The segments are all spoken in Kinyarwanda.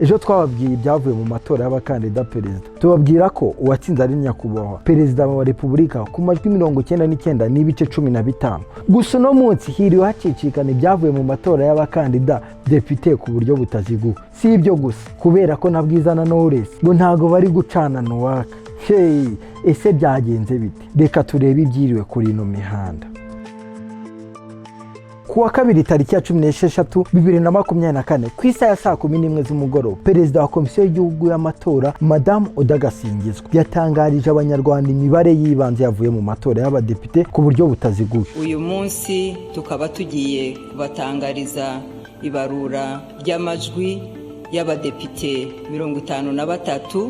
Ejo twababwiye ibyavuye mu matora y'abakandida perezida. Tubabwira ko uwatsinze ari nyakubahwa perezida wa Repubulika ku majwi 99 n'ibice 15. Gusa no munsi hiriwe hacicikana ibyavuye mu matora y'abakandida DEPITE ku buryo butaziguye. Si ibyo gusa, kubera ko na Bwiza na Knowless ngo ntago bari gucana nuwaka. Hey, ese byagenze bite? Reka turebe ibyiriwe kuri ino mihanda. Kuwa kabiri tariki ya 16 2024 ku isaha ya saa 11 z'umugoroba, Prezida wa komisiyo y'igihugu y'amatora Madame Gasinzigwa yatangarije abanyarwanda imibare yibanze yavuye mu matora y'abadepite ku buryo butaziguye. Uyu munsi tukaba tugiye kubatangariza ibarura ry'amajwi y'abadepite 53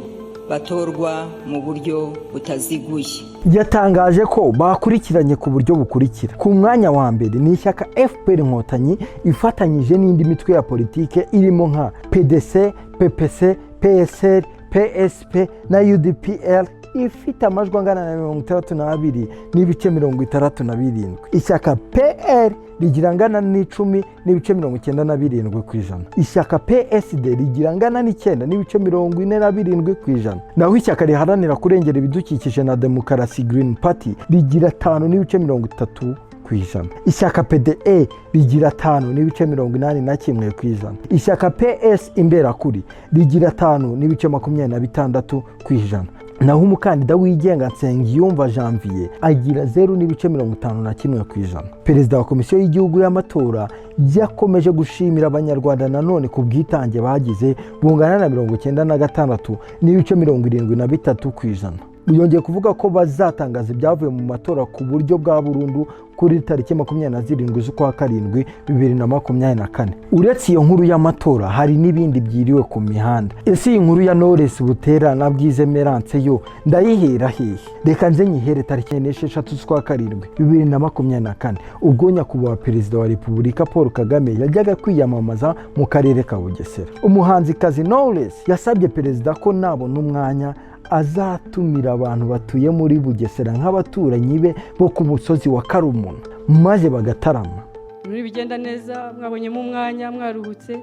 batorwa mu buryo butaziguye. Yatangaje ko bakurikiranye ku buryo bukurikira. Ku mwanya wa mbere ni ishyaka FPR Inkotanyi ifatanyije n'indi mitwe ya politike irimo nka PDC, PPC, PSL, PSP na UDPL ifite amajwi angana na 62 n'ibice 67. Ishyaka PL rigira angana n'10 n'ibice 97 kw'ijana. Ishyaka PSD rigira angana n'9 n'ibice 47 kw'ijana. Naho ishyaka riharanira kurengera ibidukikije na demokarasi Green Party rigira 5 n'ibice 30 kw'ijana. Ishyaka PDE rigira 5 n'ibice 81 kw'ijana. Ishyaka PES imbera kuri rigira 5 n'ibice 26 kw'ijana. Naho umukandida wigenga Nsengiyumva Janvier agira 0 n'ibice 51 kw'ijana. Perezida wa komisiyo y'igihugu y'amatora yakomeje gushimira abanyarwanda nanone ku bwitange bagize bungana na 96 n'ibice 73 kw'ijana. Yongeye kuvuga ko bazatangaza ibyavuye mu matora ku buryo bwa burundu kuri tariki 27 z'ukwa karindwi 2024. Uretse iyo nkuru y'amatora hari n'ibindi byiriwe ku mihanda. Ese iyi nkuru ya Knowless Butera na Bwiza Merance yo ndayihera hehe? Reka nze nyihere tariki 16 z'ukwa karindwi 2024 ubwo nyakubahwa perezida wa Repubulika Paul Kagame yajyaga kwiyamamaza mu karere ka Bugesera. Umuhanzikazi Knowless yasabye perezida ko nabona umwanya azatumira abantu batuye muri Bugesera nk'abaturanyi be bo ku musozi wa Karumuna maze bagatarama. Muri bigenda neza, mwabonyemo umwanya, mwaruhutse,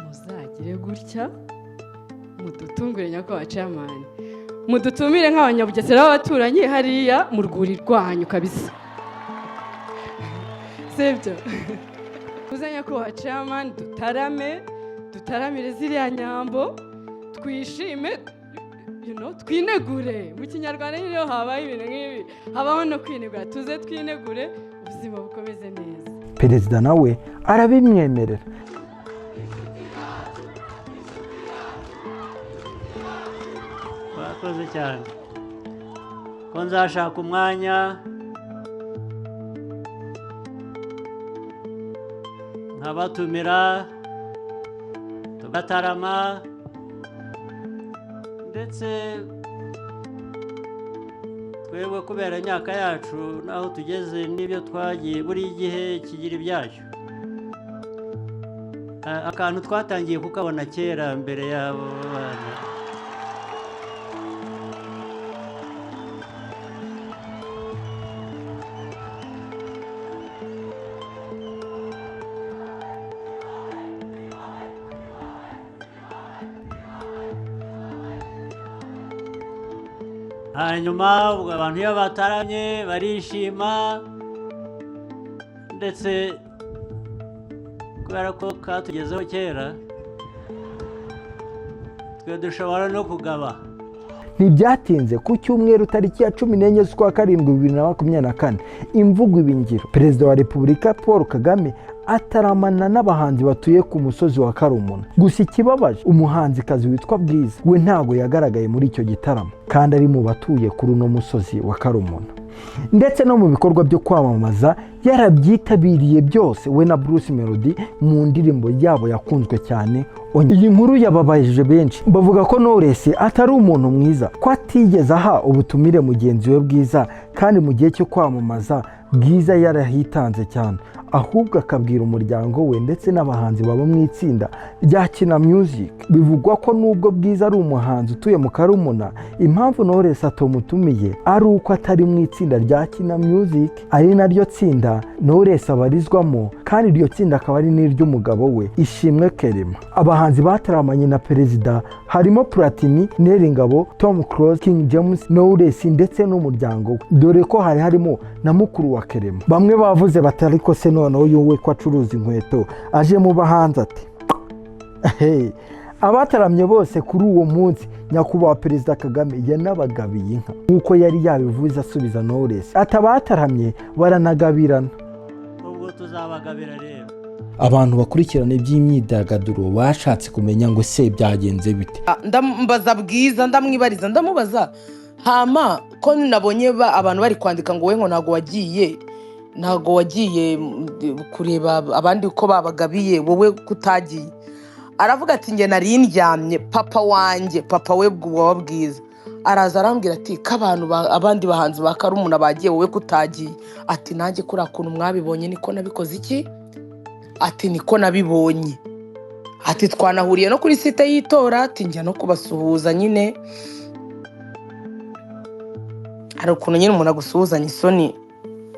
muzagire gutya mudutungure nyakubahwa chairman, mudutumire nk'abanyabugesera b'abaturanyi hariya mu rwuri rwanyu kabisa. Sibyo uzanya nyakubahwa chairman, dutaramire ziriya nyambo, twishime, twinegure. Mu kinyarwanda niyo habaye ibintu nk'ibi, habaho no kwinegura. Tuze twinegure, ubuzima bukomeze neza. Prezida nawe arabimwemerera. Bakoze cyane ko nzashaka umwanya nkabatumira tugatarama, ndetse twebwe kubera imyaka yacu naho tugeze n'ibyo twagiye buri gihe kigira ibyacyo. Akantu twatangiye kukabona kera mbere y'abo bana. Hanyuma ubwo abantu iyo bataramye barishima, ndetse kubera ko katugezeho kera twe dushobora no kugaba. Ntibyatinze ku cyumweru tariki ya 14 z'ukwa karindwi 2024 imvugo ibingiro, perezida wa Repubulika Paul Kagame ataramana n'abahanzi batuye ku musozi wa Karumuna. Gusa ikibabaje, umuhanzikazi witwa Bwiza we ntago yagaragaye muri icyo gitaramo kandi ari mu batuye kuri uno musozi wa Karumuna. Ndetse no mu bikorwa byo kwamamaza yarabyitabiriye byose we na Bruce Melody mu ndirimbo yabo yakunzwe cyane. Iyi nkuru yababaje benshi, bavuga ko Knowless atari umuntu mwiza, ko atigeze aha ubutumire mugenzi we Bwiza, kandi mu gihe cyo kwamamaza Bwiza yarahitanze cyane ahubwo akabwira umuryango we ndetse n'abahanzi baba mu itsinda rya Kina Music. Bivugwa ko nubwo Bwiza ari umuhanzi utuye mu Karumuna, impamvu Knowless atamutumiye ari uko atari mu itsinda rya Kina Music, ari naryo tsinda Knowless abarizwamo, kandi iryo tsinda akaba ari n'iry'umugabo we Ishimwe Kerema. Abahanzi bataramanye na Prezida harimo Platini, Neringabo, Tom Close, King James, Knowless ndetse n'umuryango we, dore ko harimo na mukuru wa Kerema. Bamwe bavuze batari ko se noneho yowe ko acuruza inkweto aje mu bahanzi ati abataramye bose kuri uwo munsi nyakubahwa Perezida Kagame yanabagabiye inka nk'uko yari yabivuze asubiza Knowless ati abataramye baranagabirana. ubwo tuzabagabira rero. Abantu bakurikirana iby'imyidagaduro bashatse kumenya ngo se byagenze bite. Ndambaza Bwiza, ndamwibariza, ndamubaza hama ko nabonye abantu bari kwandika ngo we ngo ntago wagiye kureba abandi uko babagabiye wowe kutagiye. Aravuga ati nge nari ndyamye, papa we wa Bwiza araza arambwira ati k'abantu abandi bahanzi ba Karumuna bagiye wowe kutagiye. Ati nanjye kuri akuntu mwabibonye niko nabikoze iki? Ati niko nabibonye. Ati twanahuriye no kuri site y'itora, ati njya no kubasuhuza nyine. Hari ukuntu nyine umuntu agusuhuzanya isoni.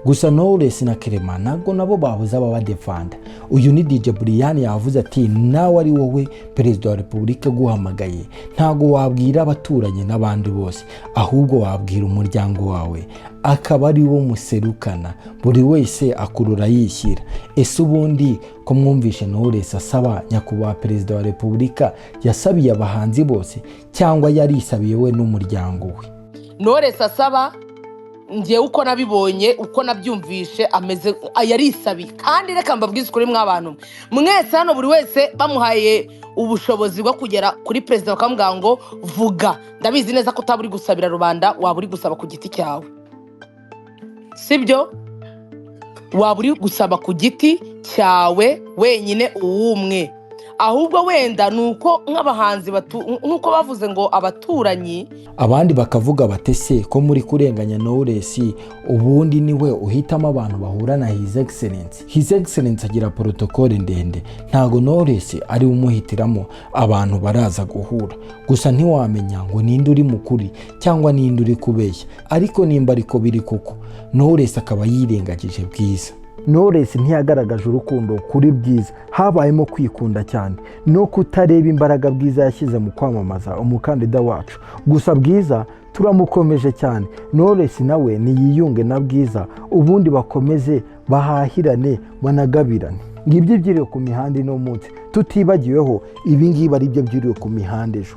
Gusa Knowless na Kerema ntabwo nabo babuze ababadefanda. Uyu ni DJ Brian yavuze ati nawe ari wowe Perezida wa Repubulika guhamagaye, ntago wabwira abaturanyi n'abandi bose, ahubwo wabwira umuryango wawe akaba ari wo muserukana, buri wese akurura yishyira. Ese ubundi ko mwumvishe Knowless asaba nyakubahwa Perezida wa Repubulika yasabiye abahanzi bose cyangwa yarisabiye we n'umuryango we? Knowless asaba ngiye uko nabibonye uko nabyumvishe ameze yarisabiye, kandi reka mbabwize kuri mw'abantu mwese hano buri wese bamuhaye ubushobozi bwo kugera kuri Prezida bakamubwira ngo vuga. Ndabizi neza ko utaburi gusabira rubanda, waba uri gusaba ku giti cyawe, sibyo? Waba uri gusaba ku giti cyawe wenyine uwumwe, ahubwo wenda nuko nk'abahanzi nkuko bavuze ngo abaturanyi, abandi bakavuga batese ko muri kurenganya Knowless ubundi niwe uhitamo abantu bahura na His Excellence agira protocole ndende, ntago Knowless ari umuhitiramo abantu baraza guhura. Gusa ntiwamenya ngo ninde uri mukuri cyangwa ninde uri kubeshya, ariko nimba ariko biri koko Knowless akaba yirengagije Bwiza. Knowless ntiyagaragaje urukundo kuri Bwiza, habayemo kwikunda cyane no kutareba imbaraga Bwiza yashyize mu kwamamaza umukandida wacu. Gusa Bwiza turamukomeje cyane, Knowless nawe niyiyunge na Bwiza ubundi bakomeze bahahirane banagabirane. Ngibyo byiriwe ku mihanda ino munsi, tutibagiweho ibi ngibi ari byo byiriwe ku mihanda ejo.